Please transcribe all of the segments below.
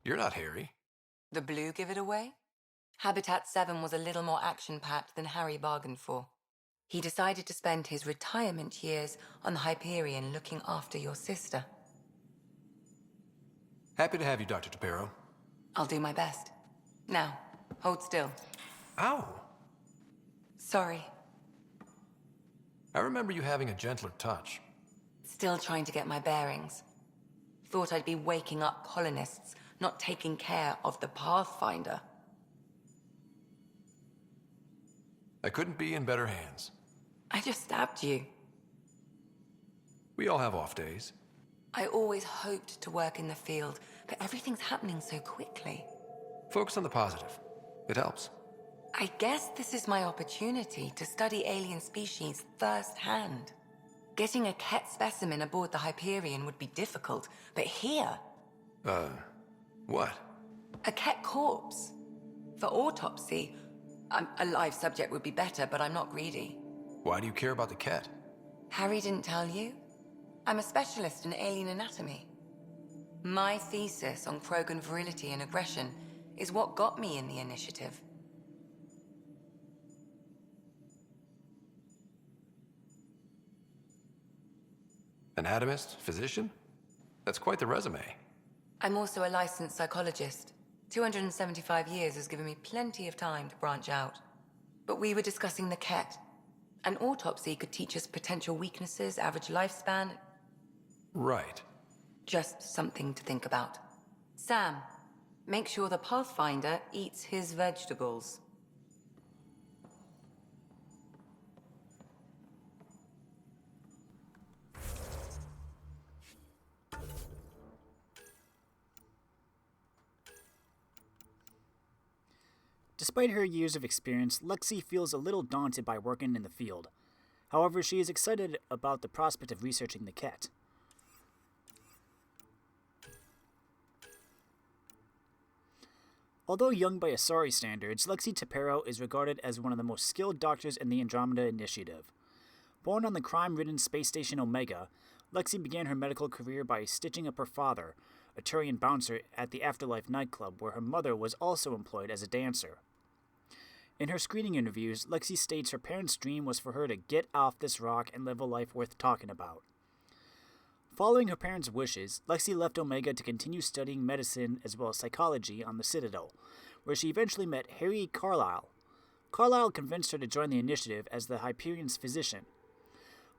You're not Harry. The blue give it away? Habitat 7 was a little more action-packed than Harry bargained for. He decided to spend his retirement years on the Hyperion looking after your sister. Happy to have you, Dr. Tapero. I'll do my best. Now, hold still. Ow! Sorry. I remember you having a gentler touch. Still trying to get my bearings. Thought I'd be waking up colonists, not taking care of the Pathfinder. I couldn't be in better hands. I just stabbed you. We all have off days. I always hoped to work in the field, but everything's happening so quickly. Focus on the positive. It helps. I guess this is my opportunity to study alien species firsthand. Getting a Ket specimen aboard the Hyperion would be difficult, but here... What? A Ket corpse. For autopsy, a live subject would be better, but I'm not greedy. Why do you care about the cat? Harry didn't tell you? I'm a specialist in alien anatomy. My thesis on Krogan virility and aggression is what got me in the initiative. Anatomist? Physician? That's quite the resume. I'm also a licensed psychologist. 275 years has given me plenty of time to branch out. But we were discussing the Ket. An autopsy could teach us potential weaknesses, average lifespan. Right. Just something to think about. Sam, make sure the Pathfinder eats his vegetables. Despite her years of experience, Lexi feels a little daunted by working in the field. However, she is excited about the prospect of researching the Ket. Although young by Asari standards, Lexi Tapero is regarded as one of the most skilled doctors in the Andromeda Initiative. Born on the crime-ridden space station Omega, Lexi began her medical career by stitching up her father, a Turian bouncer at the Afterlife nightclub where her mother was also employed as a dancer. In her screening interviews, Lexi states her parents' dream was for her to get off this rock and live a life worth talking about. Following her parents' wishes, Lexi left Omega to continue studying medicine as well as psychology on the Citadel, where she eventually met Harry Carlyle. Carlyle convinced her to join the initiative as the Hyperion's physician.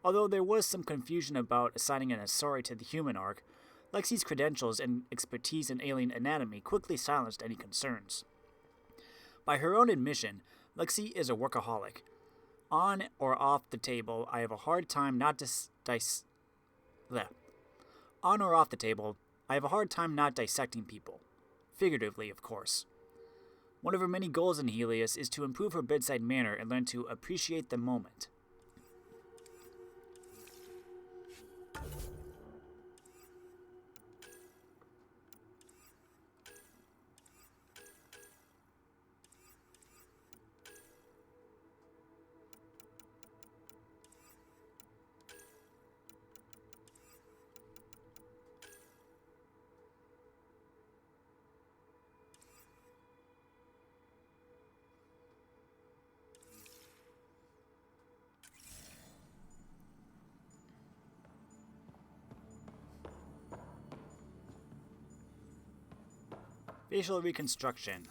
Although there was some confusion about assigning an Asari to the human arc, Lexi's credentials and expertise in alien anatomy quickly silenced any concerns. By her own admission, Lexi is a workaholic. On or off the table, I have a hard time not dissecting people. Figuratively, of course. One of her many goals in Helios is to improve her bedside manner and learn to appreciate the moment. Facial reconstruction.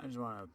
I just want to...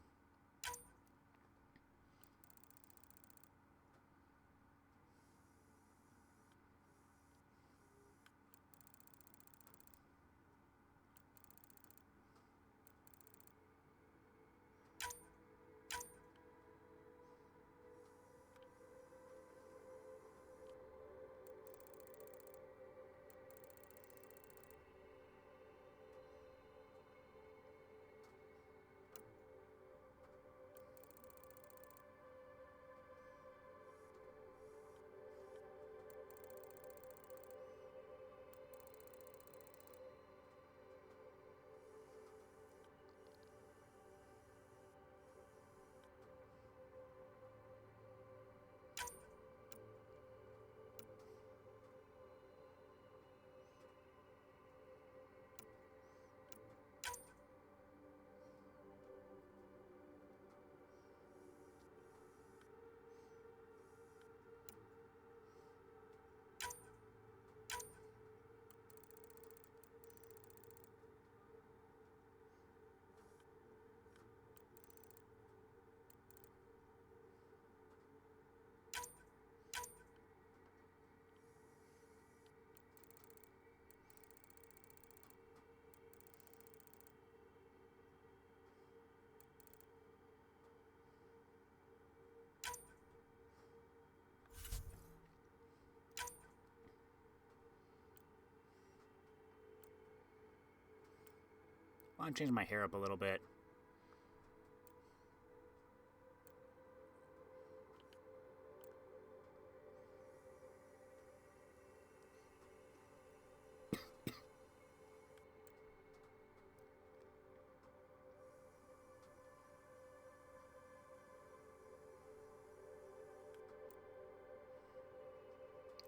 I'm changing my hair up a little bit.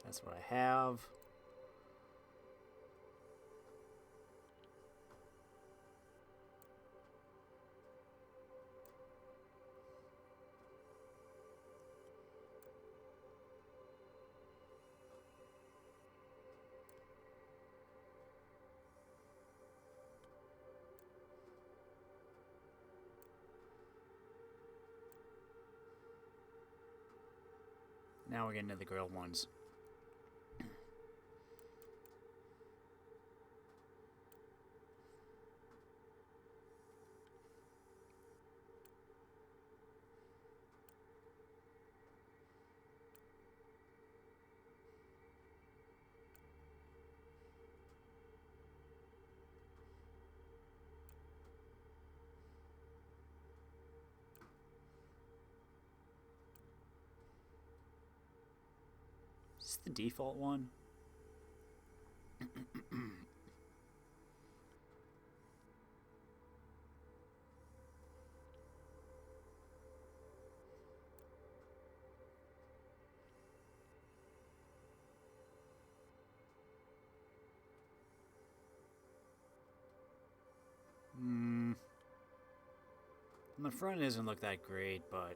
That's what I have. Now we're getting to the grilled ones. Is this the default one? The front doesn't look that great, but...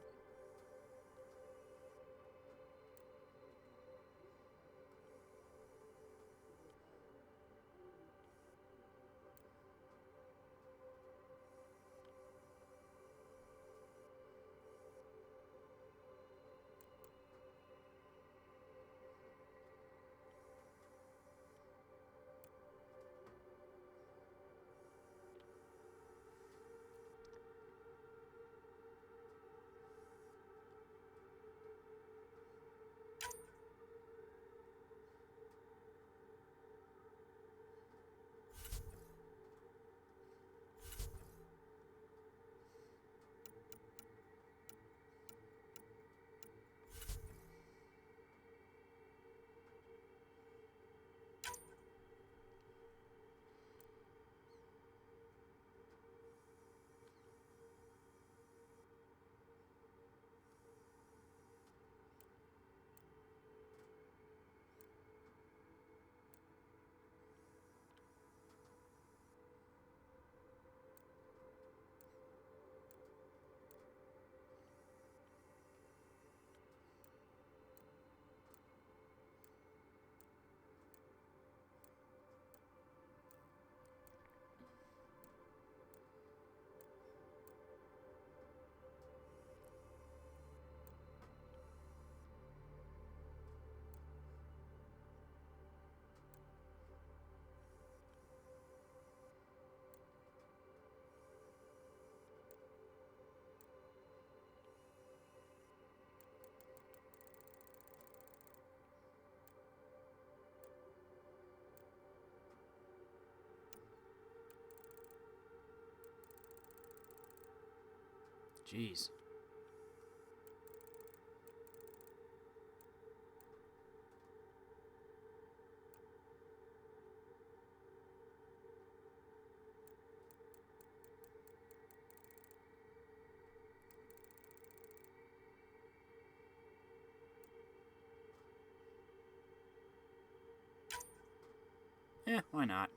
Jeez. Why not?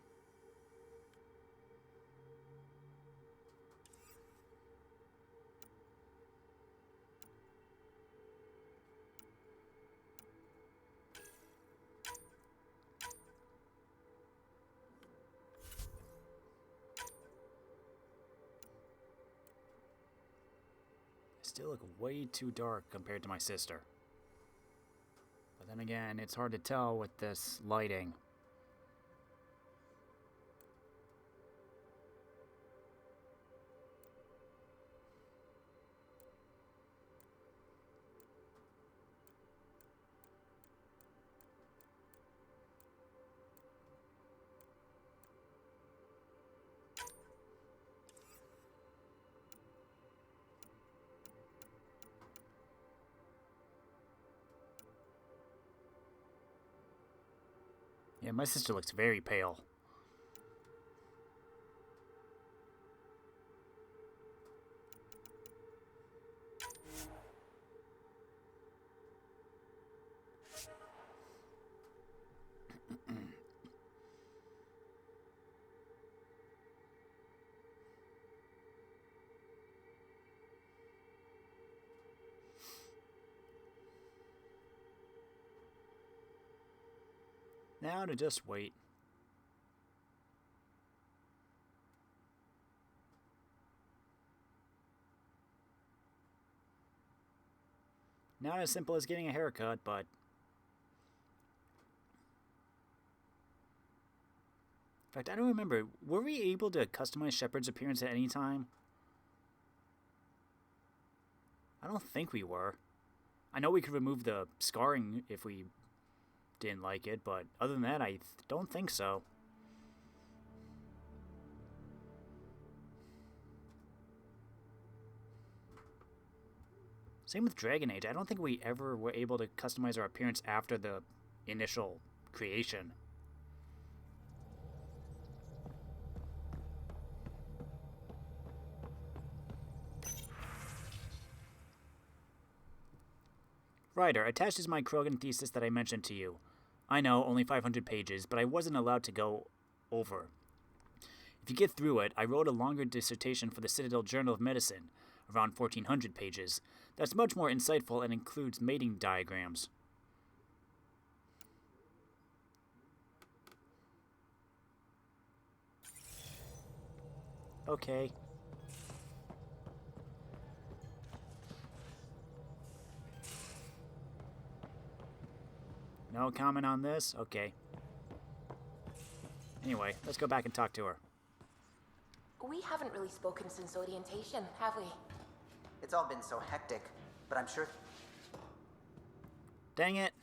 Still look way too dark compared to my sister. But then again, it's hard to tell with this lighting. Yeah, my sister looks very pale. Now to just wait. Not as simple as getting a haircut, but... In fact, I don't remember. Were we able to customize Shepard's appearance at any time? I don't think we were. I know we could remove the scarring if we didn't like it, but other than that, I don't think so. Same with Dragon Age. I don't think we ever were able to customize our appearance after the initial creation. Writer, attached is my Krogan thesis that I mentioned to you. I know, only 500 pages, but I wasn't allowed to go over. If you get through it, I wrote a longer dissertation for the Citadel Journal of Medicine, around 1,400 pages. That's much more insightful and includes mating diagrams. Okay. No comment on this? Okay. Anyway, let's go back and talk to her. We haven't really spoken since orientation, have we? It's all been so hectic, but I'm sure... Dang it.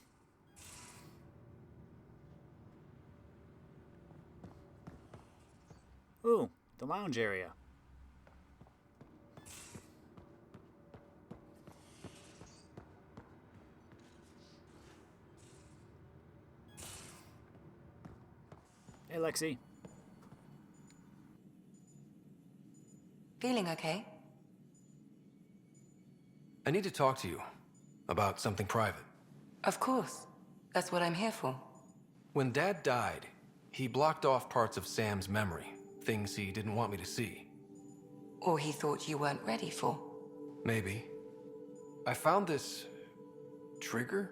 Ooh, the lounge area. Hey, Lexi. Feeling okay? I need to talk to you about something private. Of course. That's what I'm here for. When Dad died, he blocked off parts of Sam's memory, things he didn't want me to see. Or he thought you weren't ready for. Maybe. I found this trigger.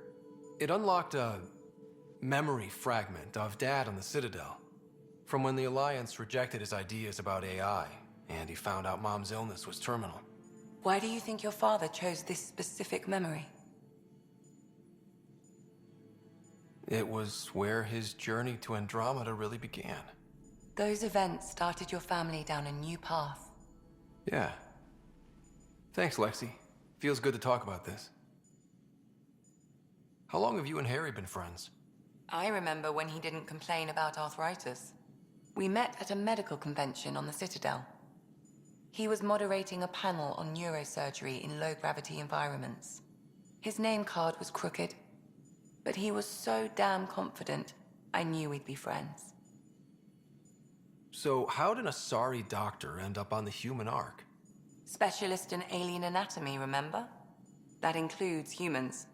It unlocked a memory fragment of Dad on the Citadel, from when the Alliance rejected his ideas about AI, and he found out Mom's illness was terminal. Why do you think your father chose this specific memory? It was where his journey to Andromeda really began. Those events started your family down a new path. Yeah. Thanks, Lexi. Feels good to talk about this. How long have you and Harry been friends? I remember when he didn't complain about arthritis. We met at a medical convention on the Citadel. He was moderating a panel on neurosurgery in low-gravity environments. His name card was crooked, but he was so damn confident, I knew we'd be friends. So how did a sorry doctor end up on the human Ark? Specialist in alien anatomy, remember? That includes humans.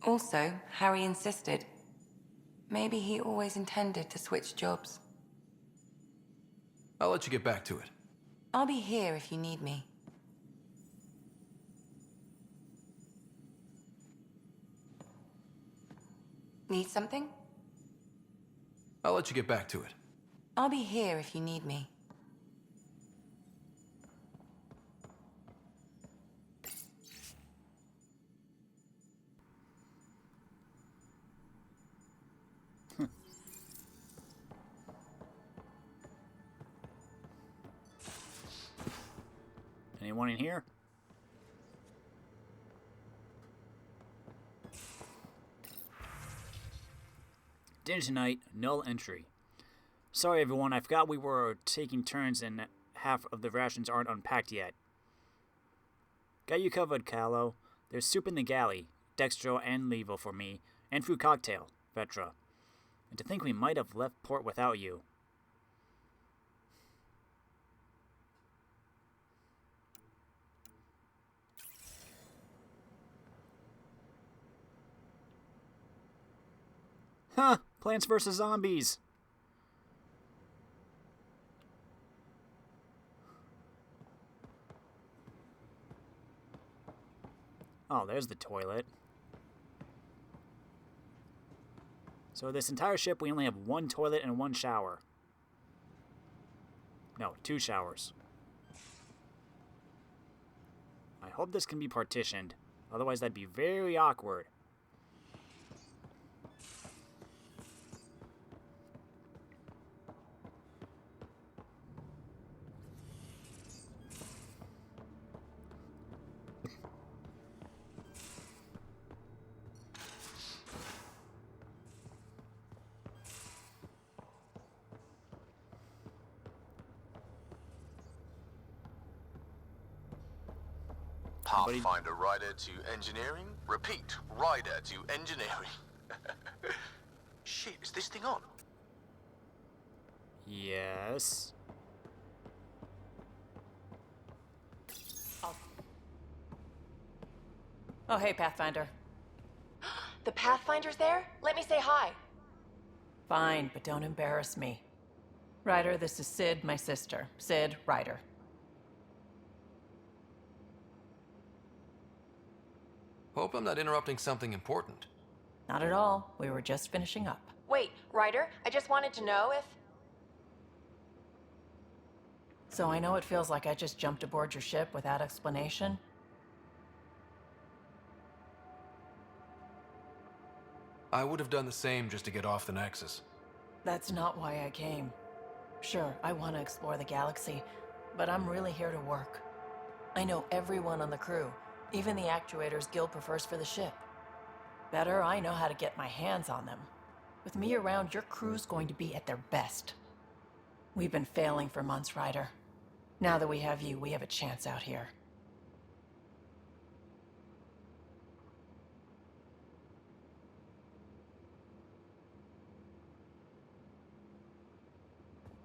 Also, Harry insisted. Maybe he always intended to switch jobs. I'll let you get back to it. I'll be here if you need me. Need something? I'll let you get back to it. I'll be here if you need me. Anyone in here? Dinner tonight, null entry. Sorry everyone, I forgot we were taking turns and half of the rations aren't unpacked yet. Got you covered, Callow. There's soup in the galley, dextro and levo for me, and fruit cocktail, Vetra. And to think we might have left port without you. Huh! Plants vs. Zombies! Oh, there's the toilet. So this entire ship, we only have one toilet and one shower. No, 2 showers. I hope this can be partitioned. Otherwise, that'd be very awkward. Pathfinder rider to engineering? Repeat, rider to engineering. Shit, is this thing on? Yes. Oh, hey, Pathfinder. The Pathfinder's there? Let me say hi. Fine, but don't embarrass me. Ryder, this is Sid, my sister. Sid, Ryder. Hope I'm not interrupting something important. Not at all. We were just finishing up. Wait, Ryder, I just wanted to know if... So I know it feels like I just jumped aboard your ship without explanation. I would have done the same just to get off the Nexus. That's not why I came. Sure, I want to explore the galaxy, but I'm really here to work. I know everyone on the crew, even the actuators Guild prefers for the ship. Better, I know how to get my hands on them. With me around, your crew's going to be at their best. We've been failing for months, Ryder. Now that we have you, we have a chance out here.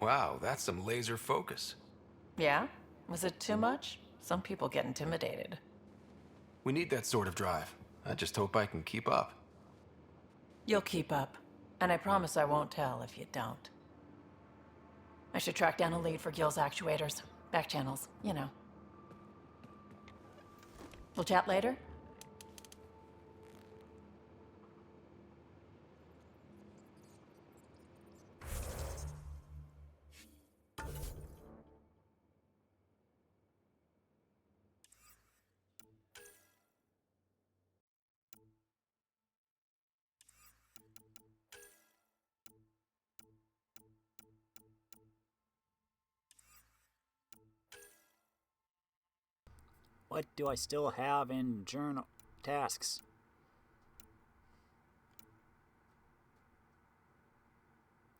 Wow, that's some laser focus. Yeah? Was it too much? Some people get intimidated. We need that sort of drive. I just hope I can keep up. You'll keep up. And I promise I won't tell if you don't. I should track down a lead for Gil's actuators. Back channels, you know. We'll chat later? What do I still have in journal tasks?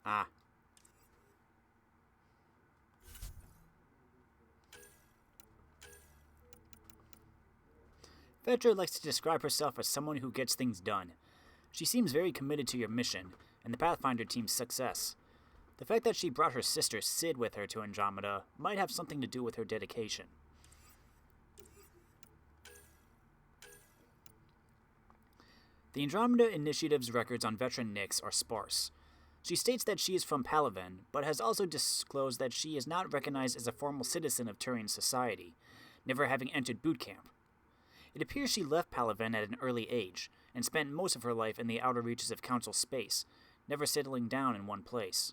Ah. Vetra likes to describe herself as someone who gets things done. She seems very committed to your mission and the Pathfinder team's success. The fact that she brought her sister Sid with her to Andromeda might have something to do with her dedication. The Andromeda Initiative's records on veteran Nyx are sparse. She states that she is from Palaven, but has also disclosed that she is not recognized as a formal citizen of Turian society, never having entered boot camp. It appears she left Palaven at an early age, and spent most of her life in the outer reaches of Council space, never settling down in one place.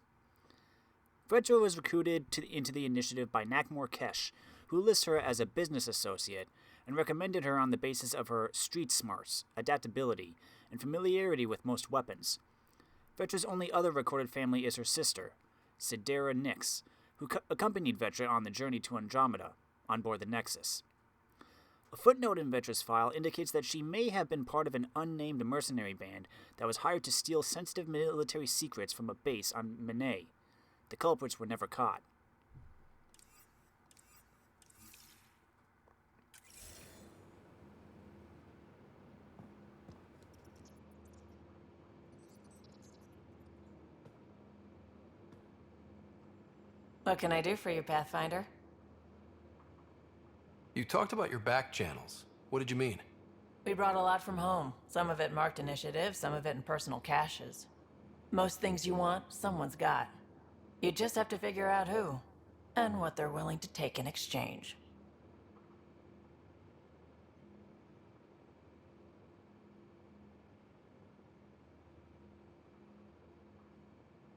Vetra was recruited into the initiative by Nakmor Kesh, who lists her as a business associate, and recommended her on the basis of her street smarts, adaptability, and familiarity with most weapons. Vetra's only other recorded family is her sister, Sidera Nyx, who accompanied Vetra on the journey to Andromeda, on board the Nexus. A footnote in Vetra's file indicates that she may have been part of an unnamed mercenary band that was hired to steal sensitive military secrets from a base on Menet. The culprits were never caught. What can I do for you, Pathfinder? You talked about your back channels. What did you mean? We brought a lot from home. Some of it marked initiative, some of it in personal caches. Most things you want, someone's got. You just have to figure out who, and what they're willing to take in exchange.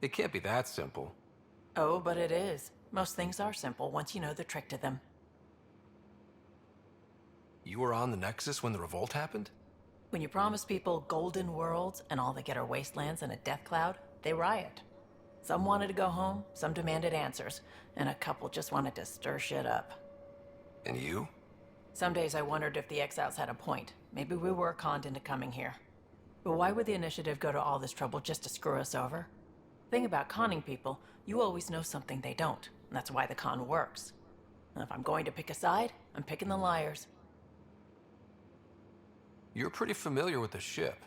It can't be that simple. Oh, but it is. Most things are simple once you know the trick to them. You were on the Nexus when the revolt happened? When you promise people golden worlds and all they get are wastelands and a death cloud, they riot. Some wanted to go home, some demanded answers, and a couple just wanted to stir shit up. And you? Some days I wondered if the exiles had a point. Maybe we were conned into coming here. But why would the initiative go to all this trouble just to screw us over? Thing about conning people, you always know something they don't, and that's why the con works. And if I'm going to pick a side, I'm picking the liars. You're pretty familiar with the ship.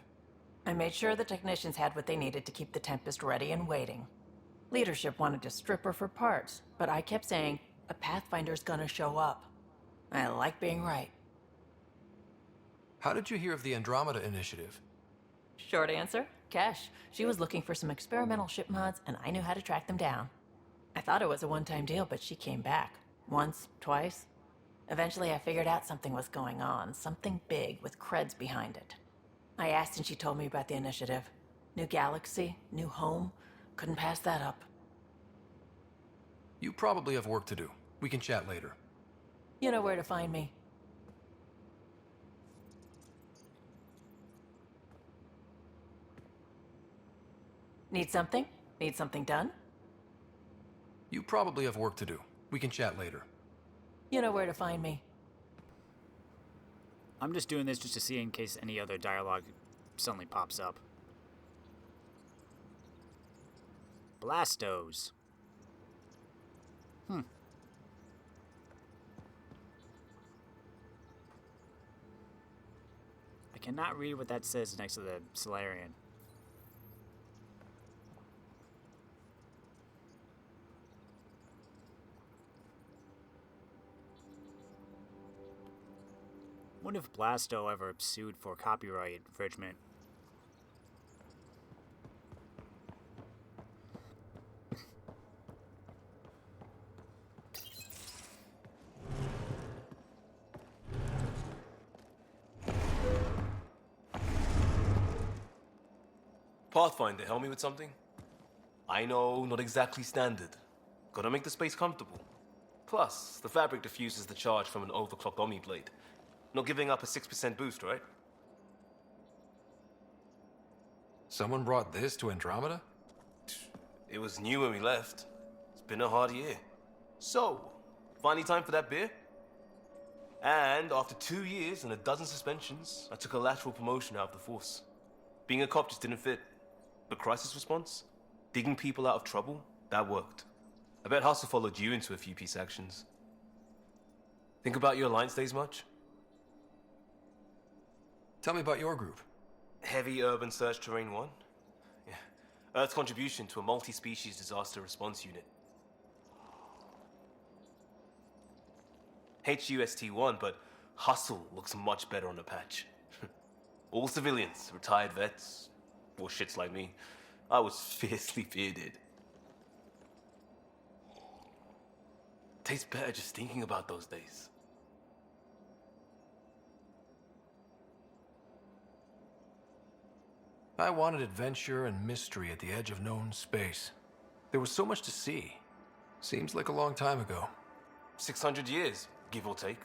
I made sure the technicians had what they needed to keep the Tempest ready and waiting. Leadership wanted to strip her for parts, but I kept saying, a Pathfinder's gonna show up. I like being right. How did you hear of the Andromeda initiative? Short answer, Kesh. She was looking for some experimental ship mods, and I knew how to track them down. I thought it was a one-time deal, but she came back. Once, twice. Eventually, I figured out something was going on, something big with creds behind it. I asked and she told me about the initiative. New galaxy, new home. Couldn't pass that up. You probably have work to do. We can chat later. You know where to find me. Need something? Need something done? You probably have work to do. We can chat later. You know where to find me. I'm just doing this just to see in case any other dialogue suddenly pops up. Blastos. I cannot read what that says next to the Solarian. Wonder if Blasto ever sued for copyright infringement. Pathfinder, help me with something? I know, not exactly standard. Gotta make the space comfortable. Plus, the fabric diffuses the charge from an overclocked Omni blade. Not giving up a 6% boost, right? Someone brought this to Andromeda? It was new when we left. It's been a hard year. So, finally time for that beer? And after 2 years and a dozen suspensions, I took a lateral promotion out of the force. Being a cop just didn't fit. But crisis response? Digging people out of trouble? That worked. I bet Hustle followed you into a few peace actions. Think about your Alliance days much? Tell me about your group. Heavy Urban Search Terrain 1? Yeah. Earth's contribution to a multi-species disaster response unit. HUST-1, but Hustle looks much better on the patch. All civilians, retired vets, or shits like me. I was fiercely bearded. Tastes better just thinking about those days. I wanted adventure and mystery at the edge of known space. There was so much to see. Seems like a long time ago. 600 years, give or take.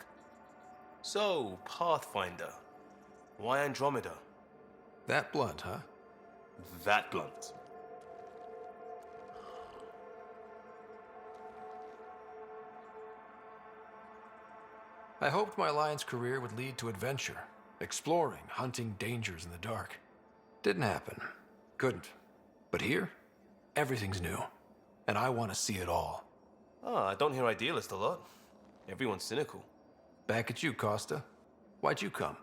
So, Pathfinder. Why Andromeda? That blunt, huh? That blunt. I hoped my Alliance career would lead to adventure, exploring, hunting dangers in the dark. Didn't happen. Couldn't. But here, everything's new. And I want to see it all. Ah, I don't hear idealist a lot. Everyone's cynical. Back at you, Costa. Why'd you come?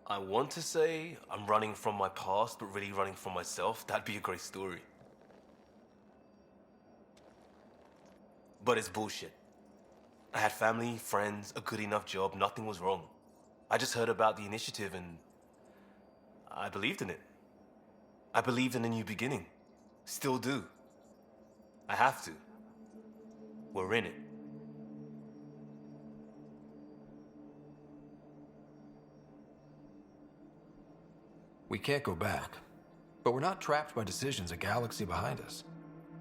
I want to say I'm running from my past, but really running from myself. That'd be a great story. But it's bullshit. I had family, friends, a good enough job, nothing was wrong. I just heard about the initiative and I believed in it. I believed in a new beginning. Still do. I have to. We're in it. We can't go back, but we're not trapped by decisions a galaxy behind us.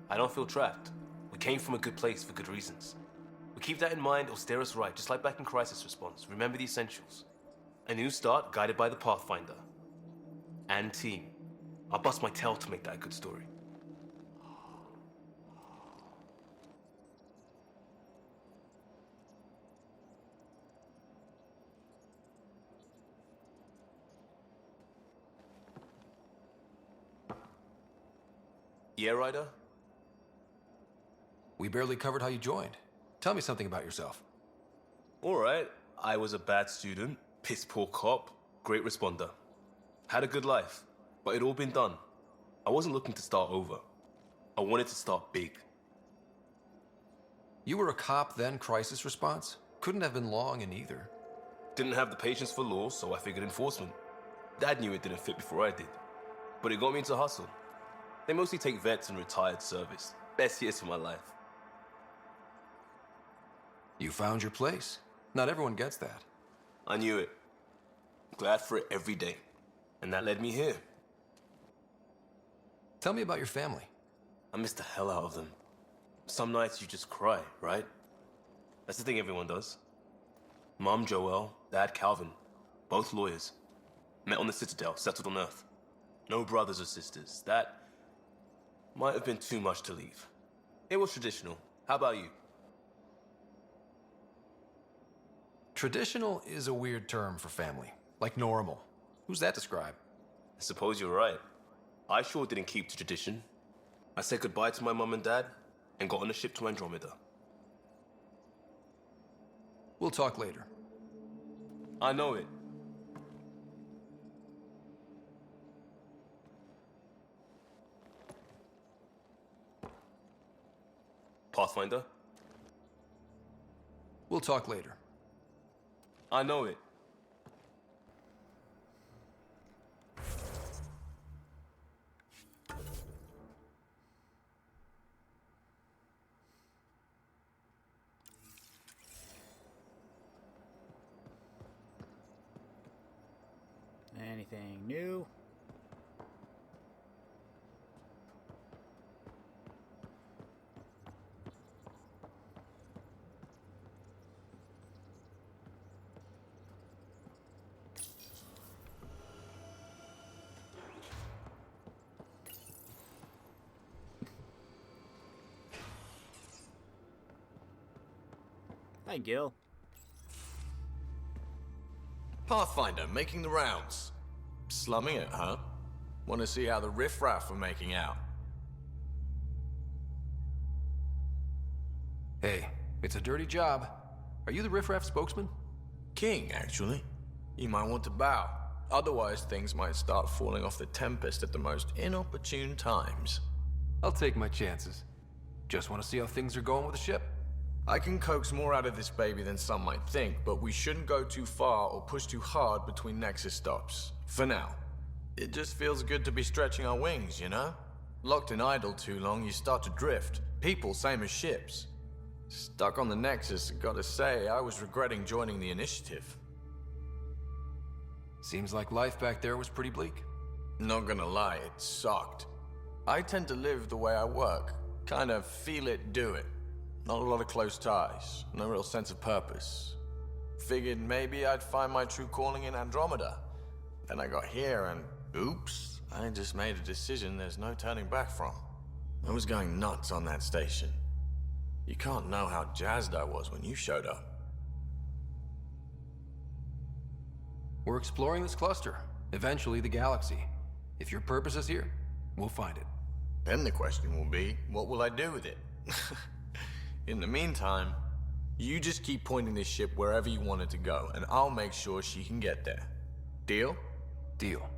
I don't feel trapped. We came from a good place for good reasons. We keep that in mind, it'll steer us right, just like back in Crisis Response. Remember the essentials. A new start guided by the Pathfinder. And team. I'll bust my tail to make that a good story. Yeah, Ryder? We barely covered how you joined. Tell me something about yourself. All right. I was a bad student, piss poor cop, great responder. Had a good life, but it'd all been done. I wasn't looking to start over. I wanted to start big. You were a cop then, crisis response? Couldn't have been long in either. Didn't have the patience for law, so I figured enforcement. Dad knew it didn't fit before I did. But it got me into hustle. They mostly take vets and retired service. Best years of my life. You found your place. Not everyone gets that. I knew it. Glad for it every day. And that led me here. Tell me about your family. I miss the hell out of them. Some nights you just cry, right? That's the thing everyone does. Mom Joelle, Dad Calvin, both lawyers. Met on the Citadel, settled on Earth. No brothers or sisters. That might have been too much to leave. It was traditional. How about you? Traditional is a weird term for family. Like normal. Who's that describe? I suppose you're right. I sure didn't keep to tradition. I said goodbye to my mom and dad and got on a ship to Andromeda. We'll talk later. I know it. Pathfinder? We'll talk later. I know it. Anything new? Hi, Gil. Pathfinder, making the rounds. Slumming it, huh? Want to see how the riffraff are making out? Hey, it's a dirty job. Are you the riffraff spokesman? King, actually. You might want to bow. Otherwise, things might start falling off the Tempest at the most inopportune times. I'll take my chances. Just want to see how things are going with the ship. I can coax more out of this baby than some might think, but we shouldn't go too far or push too hard between Nexus stops. For now. It just feels good to be stretching our wings, you know? Locked in idle too long, you start to drift. People, same as ships. Stuck on the Nexus, gotta say, I was regretting joining the initiative. Seems like life back there was pretty bleak. Not gonna lie, it sucked. I tend to live the way I work. Kind of feel it, do it. Not a lot of close ties, no real sense of purpose. Figured maybe I'd find my true calling in Andromeda. Then I got here and, oops, I just made a decision there's no turning back from. I was going nuts on that station. You can't know how jazzed I was when you showed up. We're exploring this cluster, eventually the galaxy. If your purpose is here, we'll find it. Then the question will be, what will I do with it? In the meantime, you just keep pointing this ship wherever you want it to go, and I'll make sure she can get there. Deal? Deal.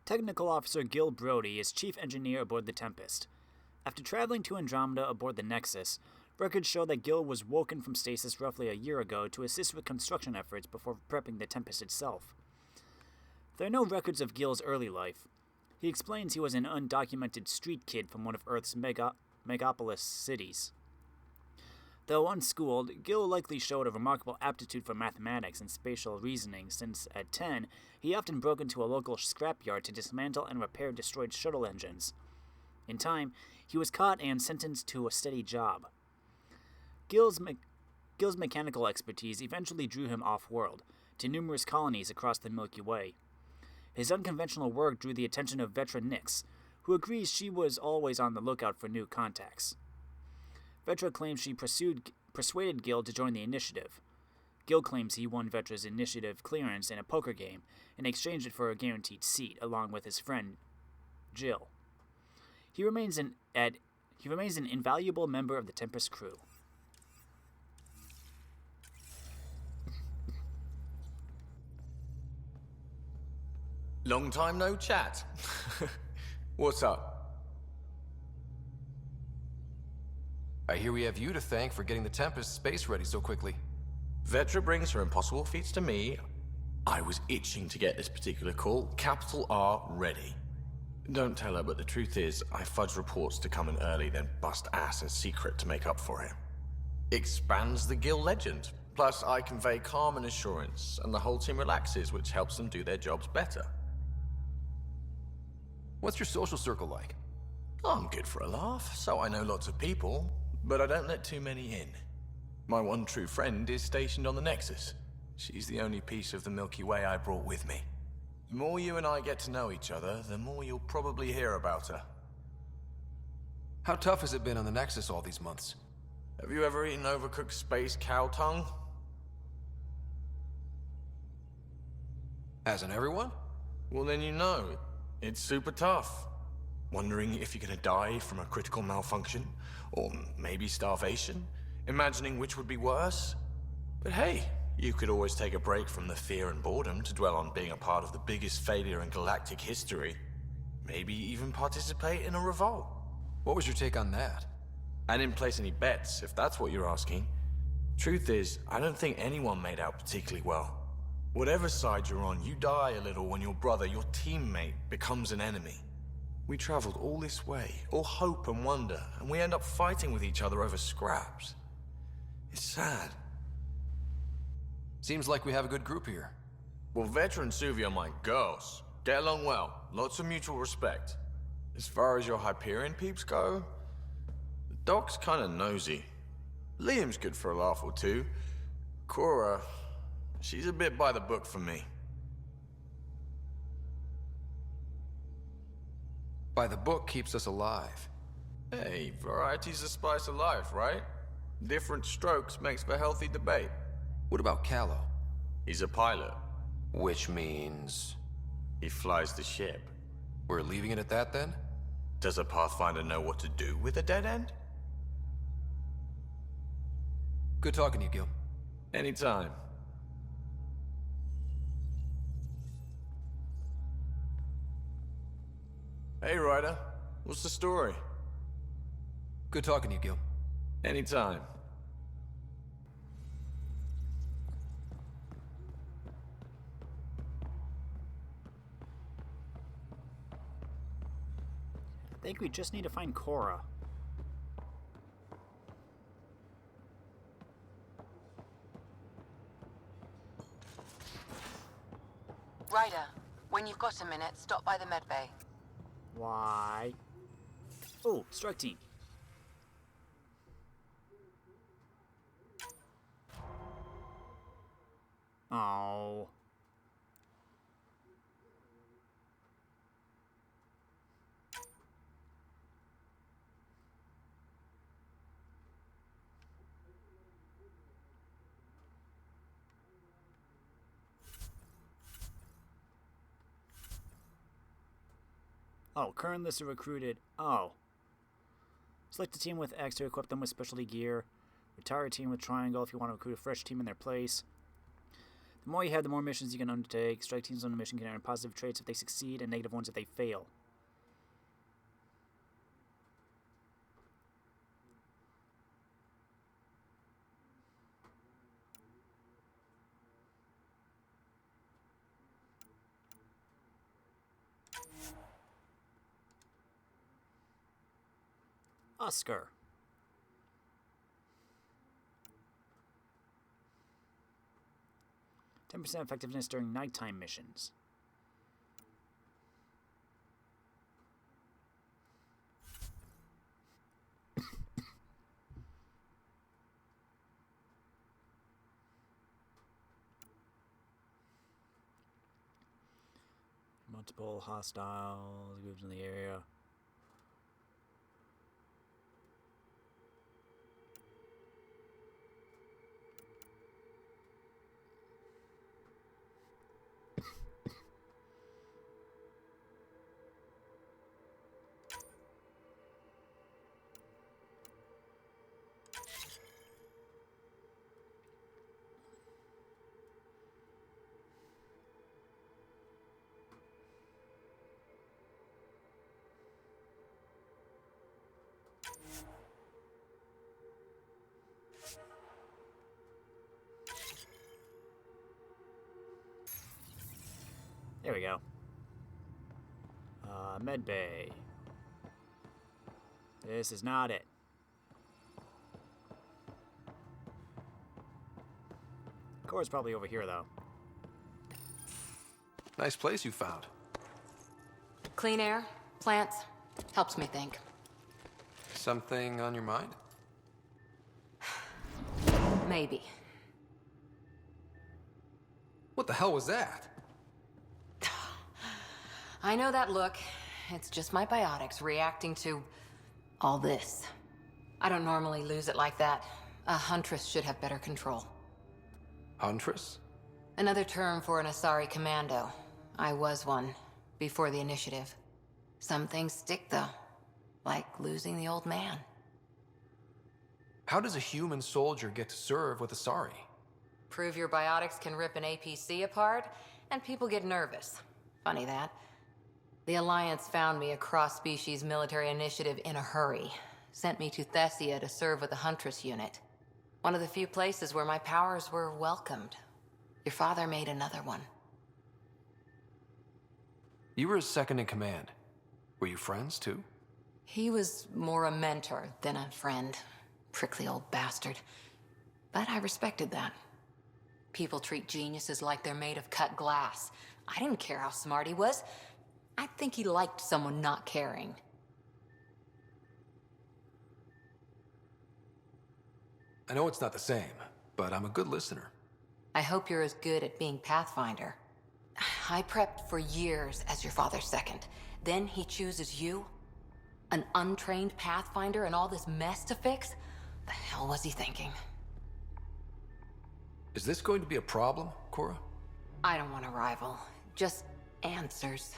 Technical Officer Gil Brody is chief engineer aboard the Tempest. After traveling to Andromeda aboard the Nexus, records show that Gil was woken from stasis roughly a year ago to assist with construction efforts before prepping the Tempest itself. There are no records of Gil's early life. He explains he was an undocumented street kid from one of Earth's megapolis cities. Though unschooled, Gil likely showed a remarkable aptitude for mathematics and spatial reasoning since, at 10, he often broke into a local scrapyard to dismantle and repair destroyed shuttle engines. In time, he was caught and sentenced to a steady job. Gil's mechanical expertise eventually drew him off-world, to numerous colonies across the Milky Way. His unconventional work drew the attention of Vetra Nix, who agrees she was always on the lookout for new contacts. Vetra claims she persuaded Gil to join the initiative. Gil claims he won Vetra's initiative clearance in a poker game and exchanged it for a guaranteed seat, along with his friend, Jill. He remains an invaluable member of the Tempest crew. Long time no chat. What's up? I hear we have you to thank for getting the Tempest space ready so quickly. Vetra brings her impossible feats to me. I was itching to get this particular call. Capital R ready. Don't tell her, but the truth is, I fudge reports to come in early, then bust ass in secret to make up for it. Expands the Gil legend. Plus, I convey calm and assurance, and the whole team relaxes, which helps them do their jobs better. What's your social circle like? I'm good for a laugh, so I know lots of people, but I don't let too many in. My one true friend is stationed on the Nexus. She's the only piece of the Milky Way I brought with me. The more you and I get to know each other, the more you'll probably hear about her. How tough has it been on the Nexus all these months? Have you ever eaten overcooked space cow tongue? Hasn't everyone? Well, then you know. It's super tough. Wondering if you're gonna die from a critical malfunction, or maybe starvation, imagining which would be worse. But hey, you could always take a break from the fear and boredom to dwell on being a part of the biggest failure in galactic history. Maybe even participate in a revolt. What was your take on that? I didn't place any bets, if that's what you're asking. Truth is, I don't think anyone made out particularly well. Whatever side you're on, you die a little when your brother, your teammate, becomes an enemy. We traveled all this way, all hope and wonder, and we end up fighting with each other over scraps. It's sad. Seems like we have a good group here. Well, Vetra and Suvi are my girls. Get along well, lots of mutual respect. As far as your Hyperion peeps go, the doc's kinda nosy. Liam's good for a laugh or two. Cora, she's a bit by the book for me. By the book keeps us alive. Hey, variety's the spice of life, right? Different strokes makes for healthy debate. What about Callow? He's a pilot. Which means... He flies the ship. We're leaving it at that then? Does a Pathfinder know what to do with a dead end? Good talking to you, Gil. Anytime. Hey, Ryder. What's the story? Good talking to you, Gil. Anytime. I think we just need to find Cora. Ryder, when you've got a minute, stop by the medbay. Why? Oh, strike team. Oh. Oh, current list of recruited. Oh. Select a team with X to equip them with specialty gear. Retire a team with Triangle if you want to recruit a fresh team in their place. The more you have, the more missions you can undertake. Strike teams on a mission can earn positive traits if they succeed and negative ones if they fail. Oscar. %10 effectiveness during nighttime missions. Multiple hostile groups in the area. There we go. Med bay. This is not it. Core's probably over here, though. Nice place you found. Clean air, plants, helps me think. Something on your mind? Maybe. What the hell was that? I know that look. It's just my biotics reacting to all this. I don't normally lose it like that. A huntress should have better control. Huntress? Another term for an Asari commando. I was one, before the initiative. Some things stick, though. Like losing the old man. How does a human soldier get to serve with Asari? Prove your biotics can rip an APC apart, and people get nervous. Funny that. The Alliance found me a cross-species military initiative in a hurry. Sent me to Thessia to serve with the Huntress unit. One of the few places where my powers were welcomed. Your father made another one. You were his second in command. Were you friends, too? He was more a mentor than a friend. Prickly old bastard. But I respected that. People treat geniuses like they're made of cut glass. I didn't care how smart he was. I think he liked someone not caring. I know it's not the same, but I'm a good listener. I hope you're as good at being Pathfinder. I prepped for years as your father's second. Then he chooses you? An untrained Pathfinder and all this mess to fix? The hell was he thinking? Is this going to be a problem, Cora? I don't want a rival. Just answers.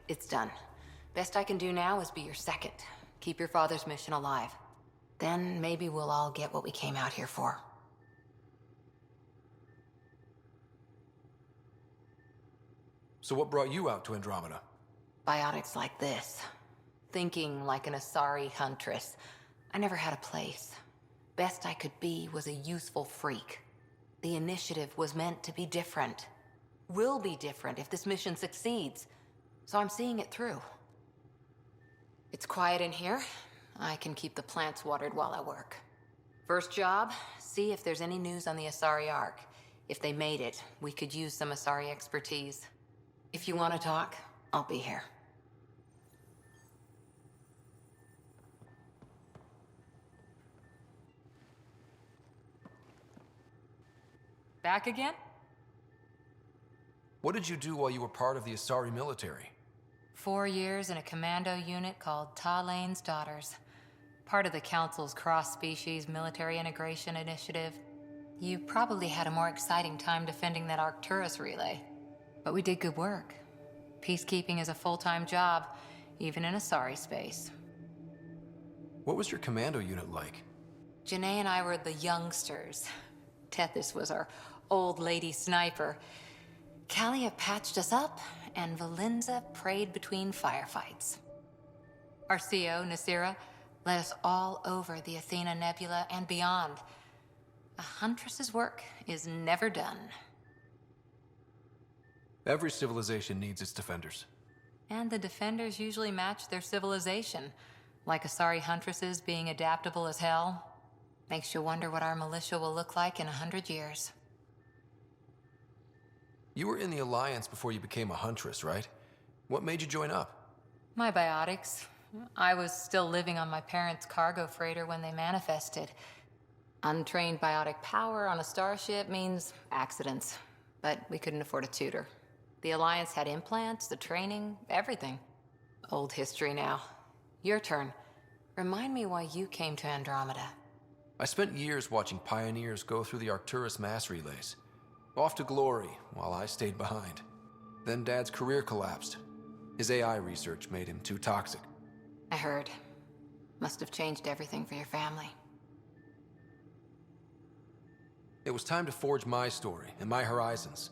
It's done. Best I can do now is be your second. Keep your father's mission alive. Then maybe we'll all get what we came out here for. So what brought you out to Andromeda? Biotics like this. Thinking like an Asari huntress. I never had a place. Best I could be was a useful freak. The initiative was meant to be different. Will be different if this mission succeeds. So I'm seeing it through. It's quiet in here. I can keep the plants watered while I work. First job, see if there's any news on the Asari Ark. If they made it, we could use some Asari expertise. If you want to talk, I'll be here. Back again? What did you do while you were part of the Asari military? 4 years in a commando unit called Talane's Daughters. Part of the Council's cross-species military integration initiative. You probably had a more exciting time defending that Arcturus relay. But we did good work. Peacekeeping is a full-time job, even in Asari space. What was your commando unit like? Janae and I were the youngsters. Tethys was our old lady sniper. Kalia patched us up, and Valenza prayed between firefights. Our CO, Nasira, led us all over the Athena Nebula and beyond. A huntress's work is never done. Every civilization needs its defenders. And the defenders usually match their civilization. Like Asari huntresses being adaptable as hell. Makes you wonder what our militia will look like in 100 years. You were in the Alliance before you became a huntress, right? What made you join up? My biotics. I was still living on my parents' cargo freighter when they manifested. Untrained biotic power on a starship means accidents. But we couldn't afford a tutor. The Alliance had implants, the training, everything. Old history now. Your turn. Remind me why you came to Andromeda. I spent years watching pioneers go through the Arcturus mass relays. Off to glory, while I stayed behind. Then Dad's career collapsed. His AI research made him too toxic. I heard. Must have changed everything for your family. It was time to forge my story and my horizons,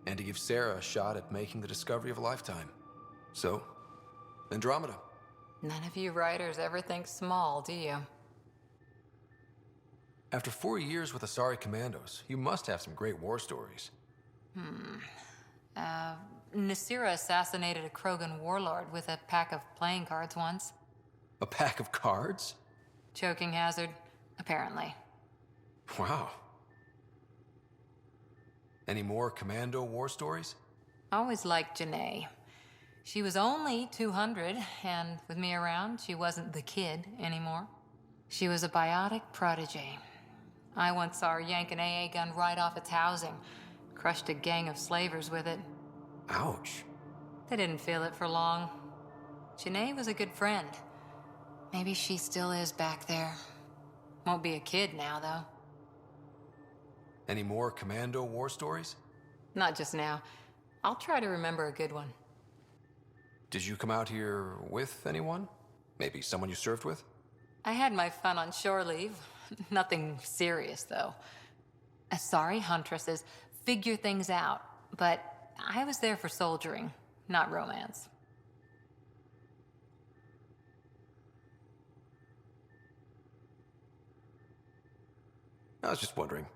and to give Sarah a shot at making the discovery of a lifetime. So, Andromeda. None of you writers ever think small, do you? After 4 years with Asari Commandos, you must have some great war stories. Nasira assassinated a Krogan warlord with a pack of playing cards once. A pack of cards? Choking hazard, apparently. Wow. Any more Commando war stories? Always liked Janae. She was only 200, and with me around, she wasn't the kid anymore. She was a biotic protege. I once saw her yank an AA gun right off its housing, crushed a gang of slavers with it. Ouch. They didn't feel it for long. Janae was a good friend. Maybe she still is back there. Won't be a kid now, though. Any more Commando war stories? Not just now. I'll try to remember a good one. Did you come out here with anyone? Maybe someone you served with? I had my fun on shore leave. Nothing serious, though. Asari huntresses figure things out, but I was there for soldiering, not romance. I was just wondering.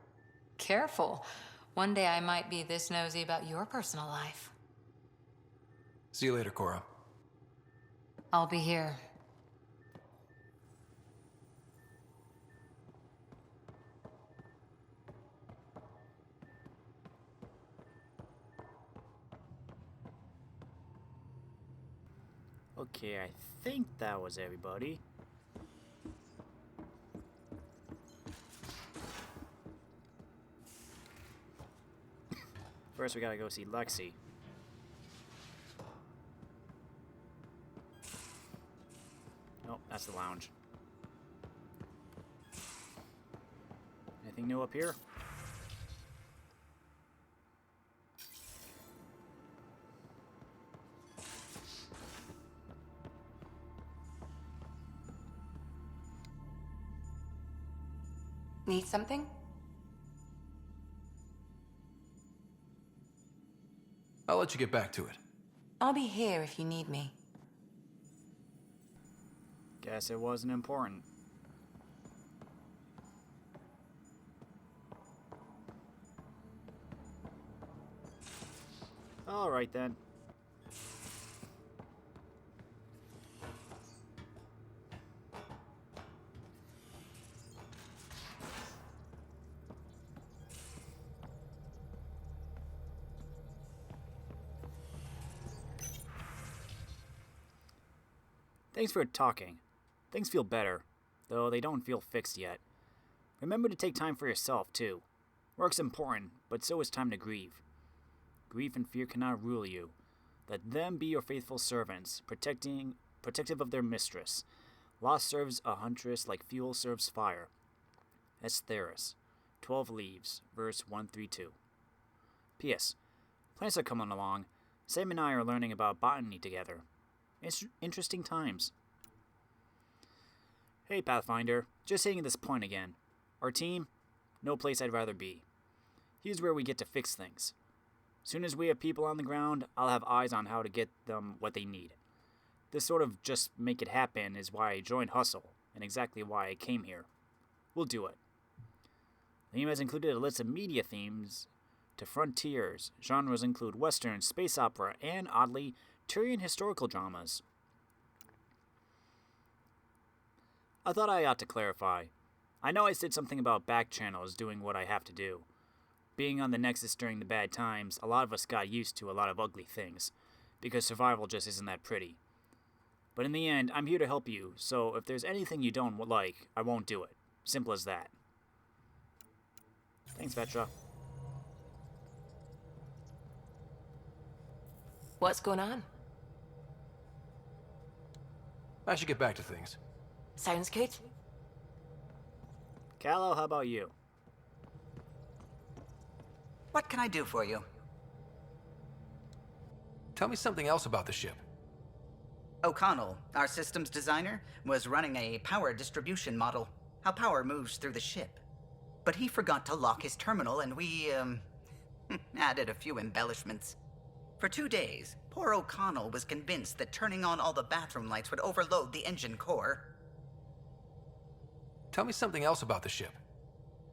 Careful. One day I might be this nosy about your personal life. See you later, Cora. I'll be here. Okay, I think that was everybody. First, we gotta go see Lexi. Nope, that's the lounge. Anything new up here? Need something? I'll let you get back to it. I'll be here if you need me. Guess it wasn't important. Alright then. Thanks for talking. Things feel better, though they don't feel fixed yet. Remember to take time for yourself, too. Work's important, but so is time to grieve. Grief and fear cannot rule you. Let them be your faithful servants, protective of their mistress. Loss serves a huntress like fuel serves fire. Estheris, 12 Leaves, verse 132. P.S. Plants are coming along. Sam and I are learning about botany together. It's interesting times. Hey, Pathfinder. Just hitting this point again. Our team? No place I'd rather be. Here's where we get to fix things. Soon as we have people on the ground, I'll have eyes on how to get them what they need. This sort of just make it happen is why I joined Hustle, and exactly why I came here. We'll do it. The theme has included a list of media themes to frontiers. Genres include Western, space opera, and, oddly, Tyrian historical dramas. I thought I ought to clarify. I know I said something about back channels doing what I have to do. Being on the Nexus during the bad times, a lot of us got used to a lot of ugly things, because survival just isn't that pretty. But in the end, I'm here to help you, so if there's anything you don't like, I won't do it. Simple as that. Thanks, Vetra. What's going on? I should get back to things. Sounds good. Callow, how about you? What can I do for you? Tell me something else about the ship. O'Connell, our systems designer, was running a power distribution model, how power moves through the ship. But he forgot to lock his terminal and we, added a few embellishments. For 2 days, poor O'Connell was convinced that turning on all the bathroom lights would overload the engine core. Tell me something else about the ship.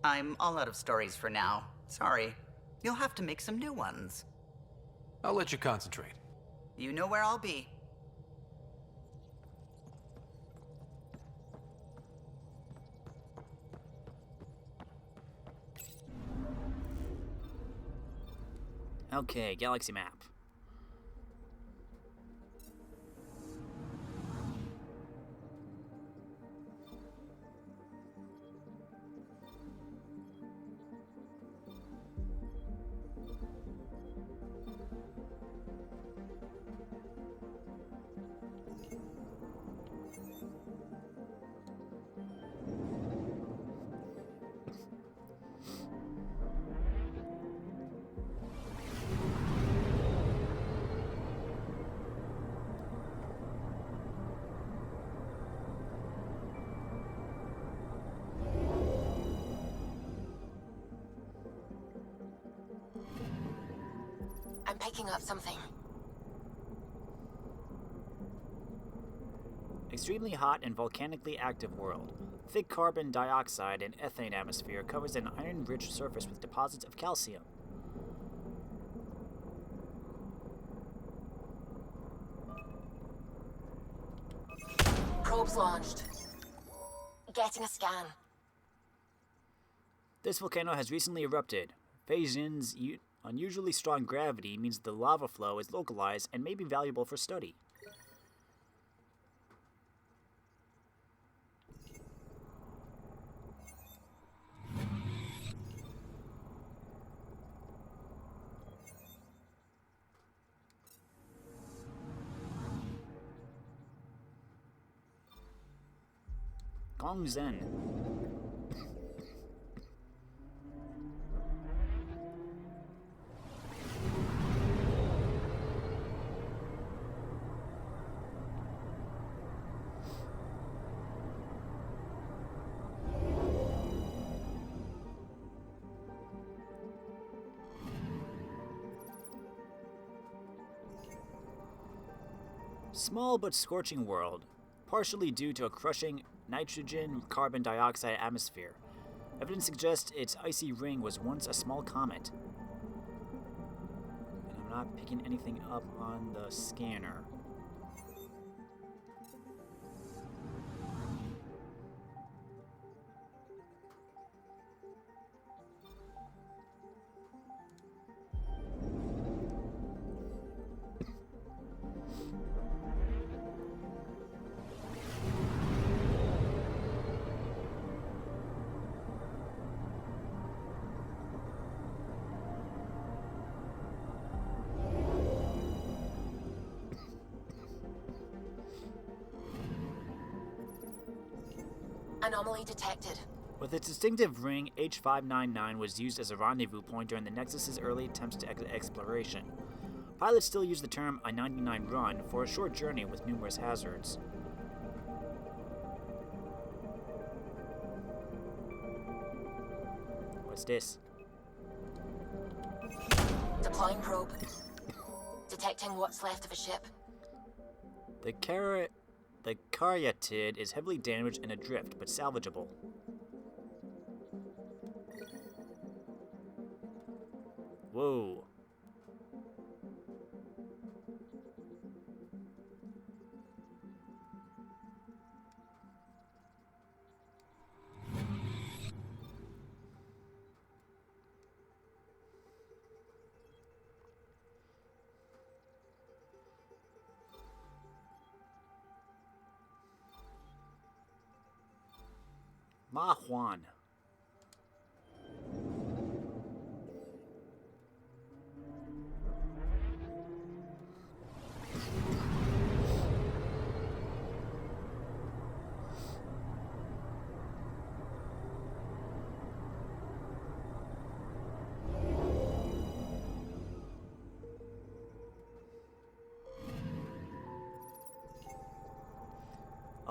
I'm all out of stories for now. Sorry. You'll have to make some new ones. I'll let you concentrate. You know where I'll be. Okay, galaxy map. I'm picking up something. Extremely hot and volcanically active world. Thick carbon dioxide and ethane atmosphere covers an iron-rich surface with deposits of calcium. Probes launched. Getting a scan. This volcano has recently erupted. Feijin's unusually strong gravity means the lava flow is localized and may be valuable for study. Gongzen. Small but scorching world, partially due to a crushing nitrogen carbon dioxide atmosphere. Evidence suggests its icy ring was once a small comet. And I'm not picking anything up on the scanner. Anomaly detected. With its distinctive ring, H599 was used as a rendezvous point during the Nexus's early attempts to exploration. Pilots still use the term I-99 run for a short journey with numerous hazards. What's this? Deploying probe. Detecting what's left of a ship. The Caryatid is heavily damaged and adrift, but salvageable. Whoa. Ma Juan.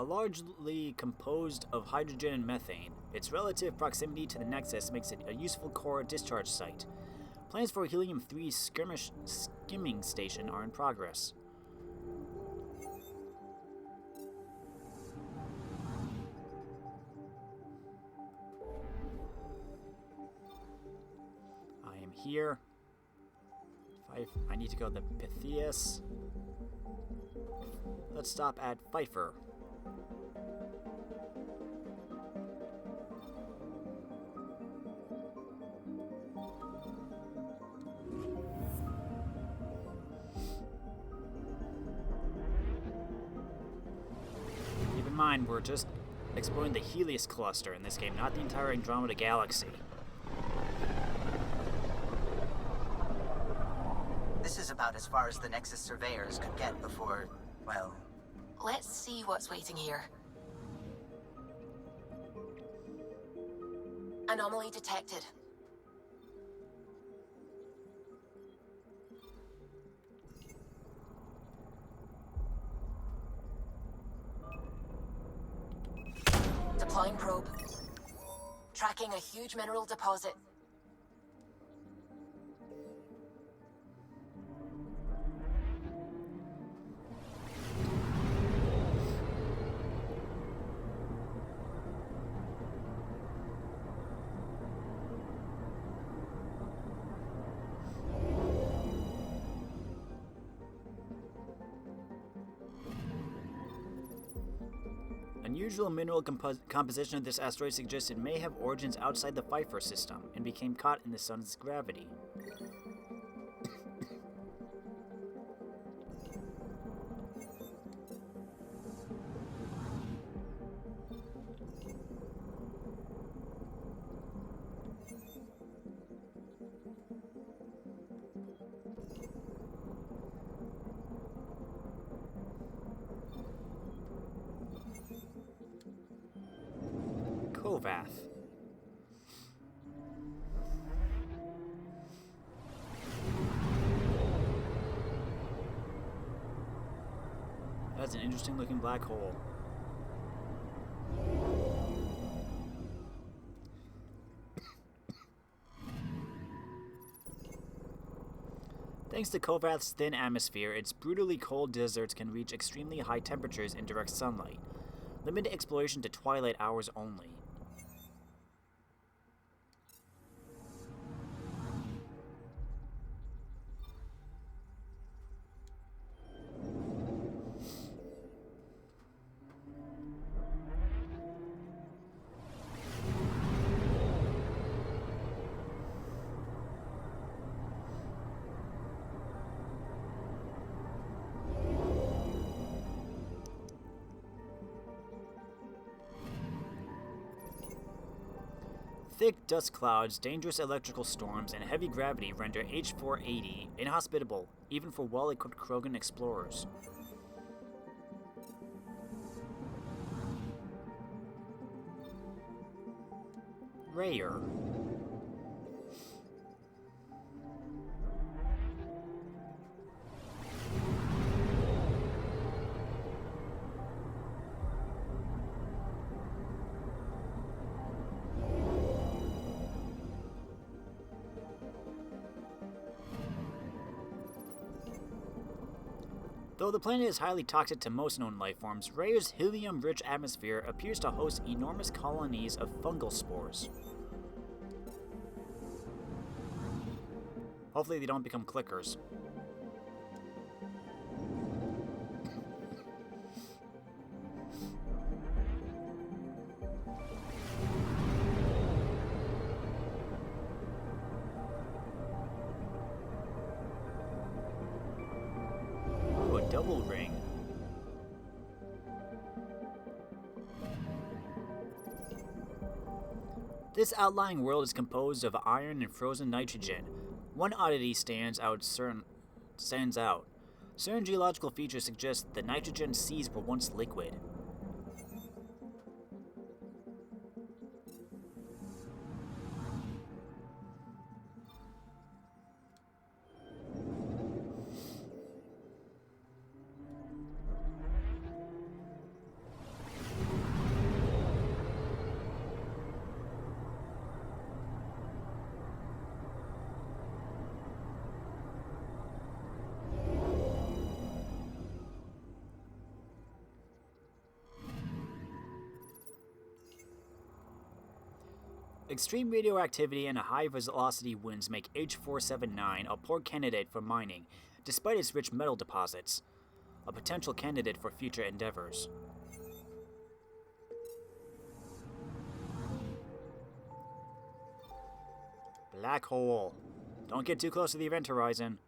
Largely composed of hydrogen and methane, its relative proximity to the Nexus makes it a useful core discharge site. Plans for a Helium-3 skimming station are in progress. I am here. I need to go to the Pythias. Let's stop at Pfeiffer. Keep in mind, we're just exploring the Helios cluster in this game, not the entire Andromeda galaxy. This is about as far as the Nexus surveyors could get before, well... Let's see what's waiting here. Anomaly detected. Deploying probe. Tracking a huge mineral deposit. Unusual mineral composition of this asteroid suggests it may have origins outside the Pfeiffer system and became caught in the sun's gravity. Kovath. That's an interesting looking black hole. Thanks to Kovath's thin atmosphere, its brutally cold deserts can reach extremely high temperatures in direct sunlight. Limited exploration to twilight hours only. Thick dust clouds, dangerous electrical storms, and heavy gravity render H-480 inhospitable, even for well-equipped Krogan explorers. Rayer. Though the planet is highly toxic to most known life forms, Rhea's helium-rich atmosphere appears to host enormous colonies of fungal spores. Hopefully they don't become clickers. Double ring. This outlying world is composed of iron and frozen nitrogen. One oddity stands out. Certain geological features suggest the nitrogen seas were once liquid. Extreme radioactivity and high-velocity winds make H479 a poor candidate for mining, despite its rich metal deposits. A potential candidate for future endeavors. Black hole. Don't get too close to the event horizon.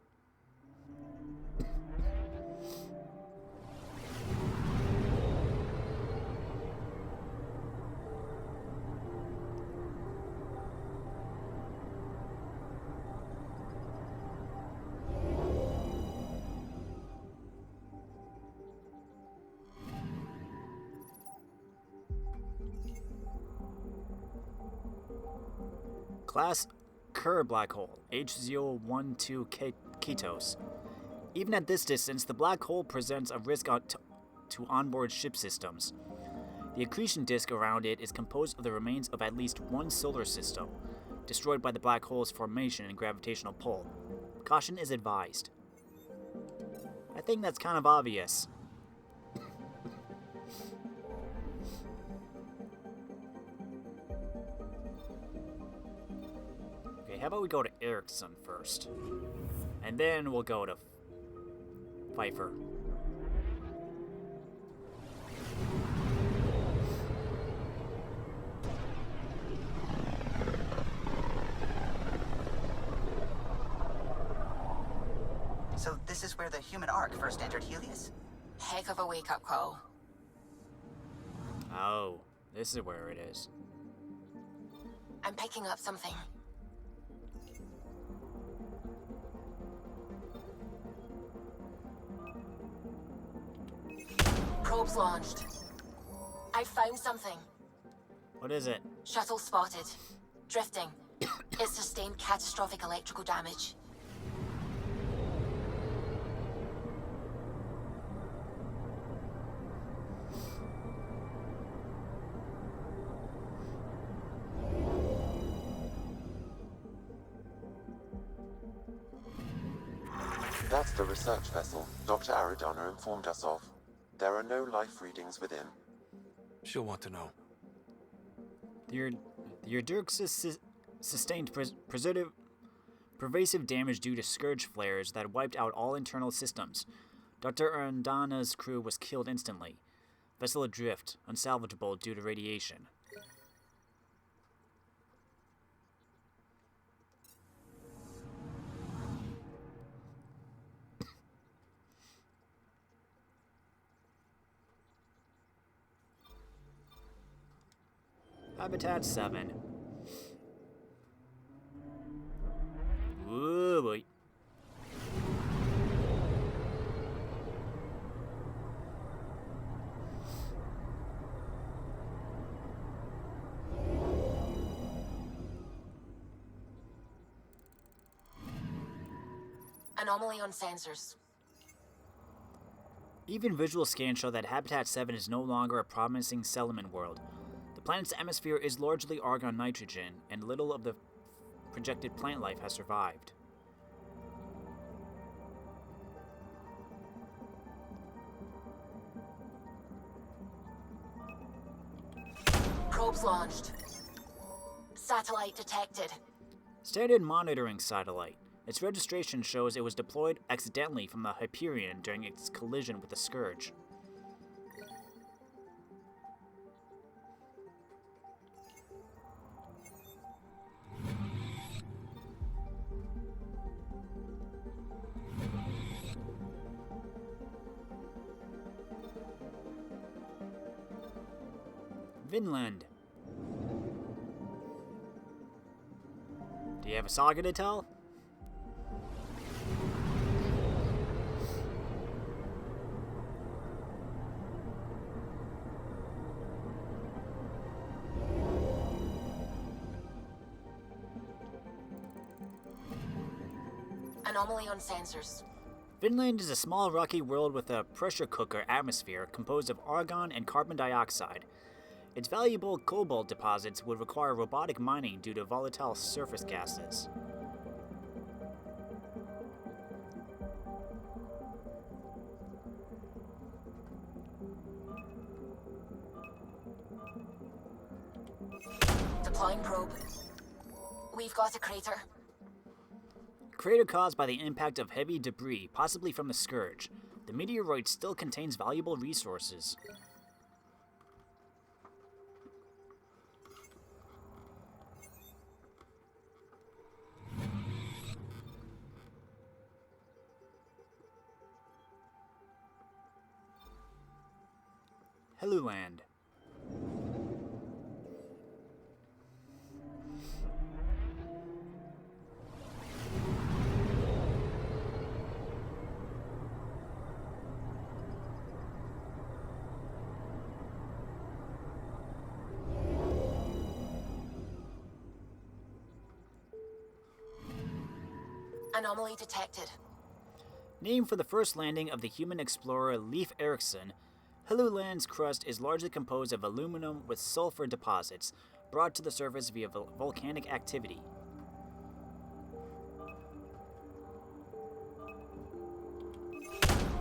Class Kerr black hole, H012 Ketos. Even at this distance, the black hole presents a risk to onboard ship systems. The accretion disk around it is composed of the remains of at least one solar system, destroyed by the black hole's formation and gravitational pull. Caution is advised. I think that's kind of obvious. How about we go to Erickson first? And then we'll go to Pfeiffer. So this is where the human ark first entered Helios? Heck of a wake-up call. Oh, this is where it is. I'm picking up something. Probes launched. I found something. What is it? Shuttle spotted. Drifting. It sustained catastrophic electrical damage. That's the research vessel Dr. Aridana informed us of. There are no life readings within. She'll want to know. The Urdurx sustained pervasive damage due to scourge flares that wiped out all internal systems. Dr. Aridana's crew was killed instantly. Vessel adrift, unsalvageable due to radiation. Habitat 7. Ooh, boy. Anomaly on sensors. Even visual scans show that Habitat 7 is no longer a promising settlement world. The planet's atmosphere is largely argon nitrogen, and little of the projected plant life has survived. Probes launched. Satellite detected. Standard monitoring satellite. Its registration shows it was deployed accidentally from the Hyperion during its collision with the Scourge. Vinland. Do you have a saga to tell? Anomaly on sensors. Vinland is a small rocky world with a pressure cooker atmosphere composed of argon and carbon dioxide. Its valuable cobalt deposits would require robotic mining due to volatile surface gases. Deploying probe. We've got a crater. Crater caused by the impact of heavy debris, possibly from the Scourge. The meteoroid still contains valuable resources. Helluland. Anomaly detected. Named for the first landing of the human explorer Leif Erikson, Helluland's crust is largely composed of aluminum with sulfur deposits brought to the surface via volcanic activity.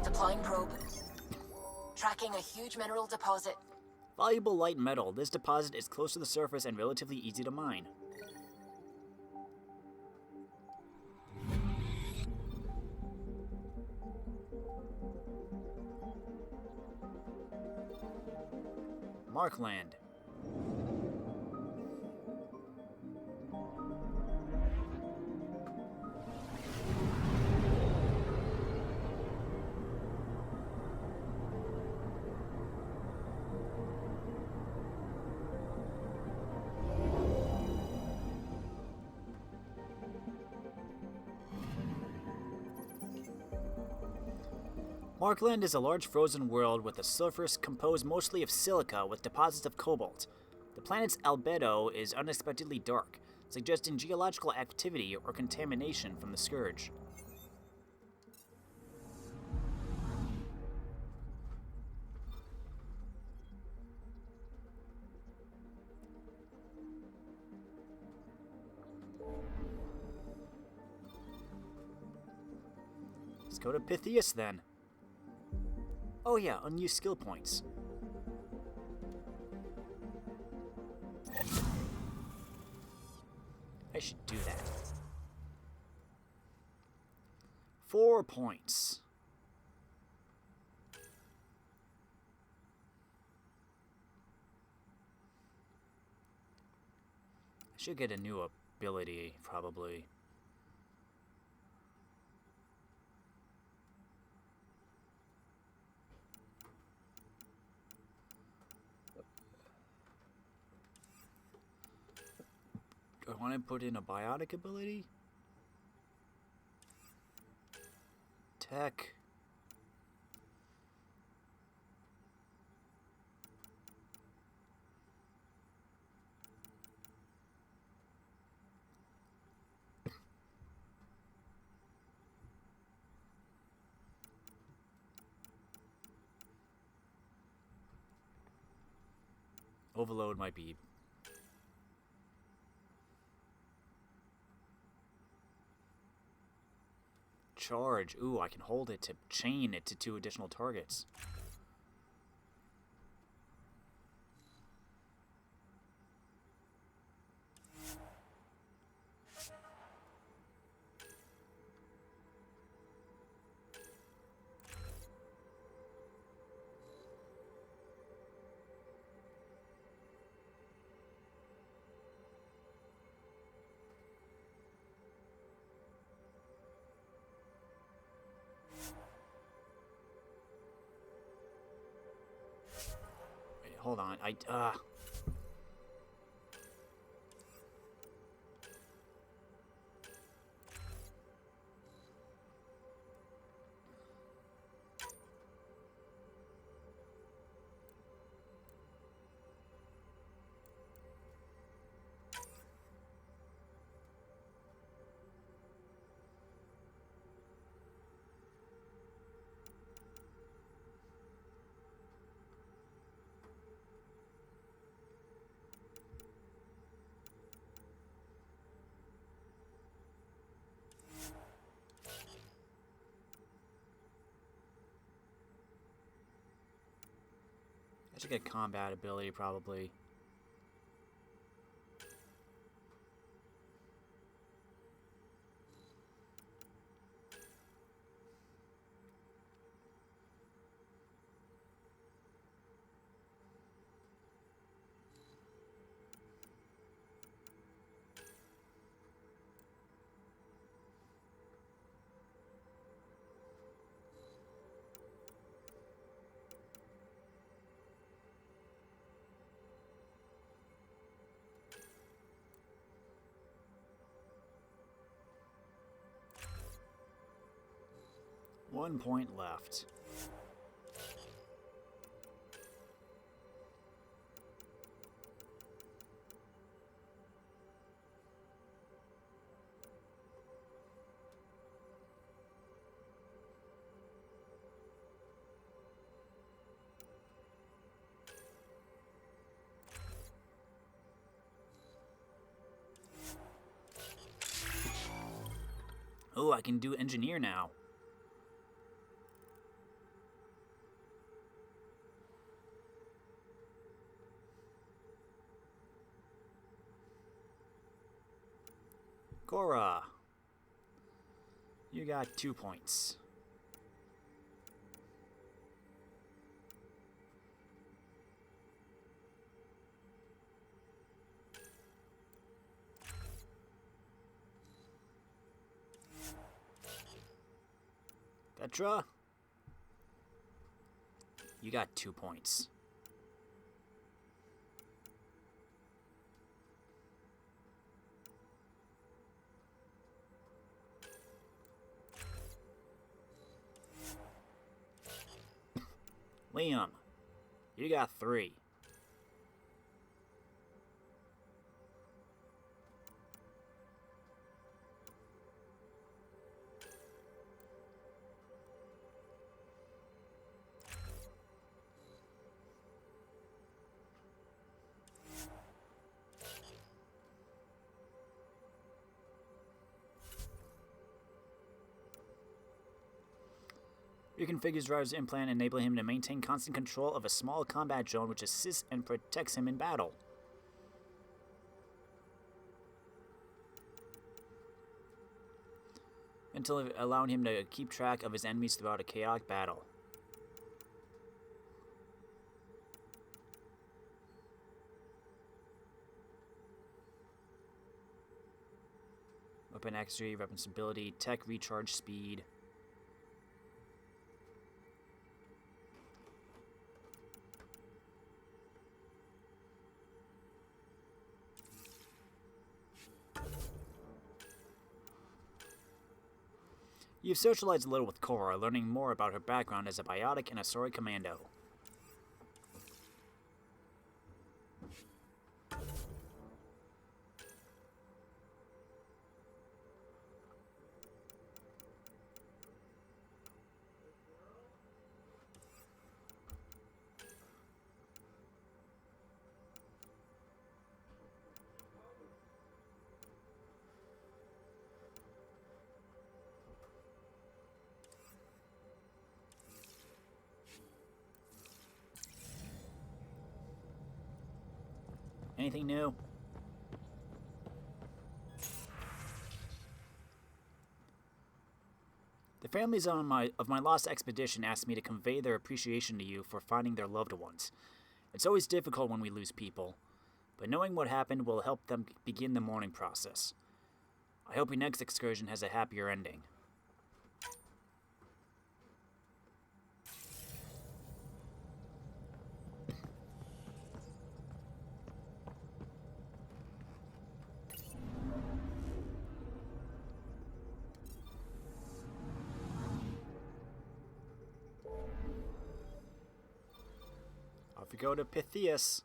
Deploying probe. Tracking a huge mineral deposit. Valuable light metal, this deposit is close to the surface and relatively easy to mine. Markland. Markland is a large frozen world with a surface composed mostly of silica with deposits of cobalt. The planet's albedo is unexpectedly dark, suggesting geological activity or contamination from the Scourge. Let's go to Pythias then. Oh yeah, unused skill points. I should do that. 4 points. I should get a new ability, probably. Do I want to put in a biotic ability? Tech. Overload might be charge. Ooh, I can hold it to chain it to 2 additional targets. hold on. I should get combat ability, probably. One point left. Oh, I can do engineer now. Cora, you got 2 points. Petra, you got 2 points. Liam, you got 3. Reconfigures driver's implant, enabling him to maintain constant control of a small combat drone which assists and protects him in battle. Until allowing him to keep track of his enemies throughout a chaotic battle. Weapon accuracy, weapon stability, tech recharge speed. You've socialized a little with Cora, learning more about her background as a biotic and a Asori commando. Anything new? The families of my lost expedition asked me to convey their appreciation to you for finding their loved ones. It's always difficult when we lose people, but knowing what happened will help them begin the mourning process. I hope your next excursion has a happier ending. Off we go to Pythias.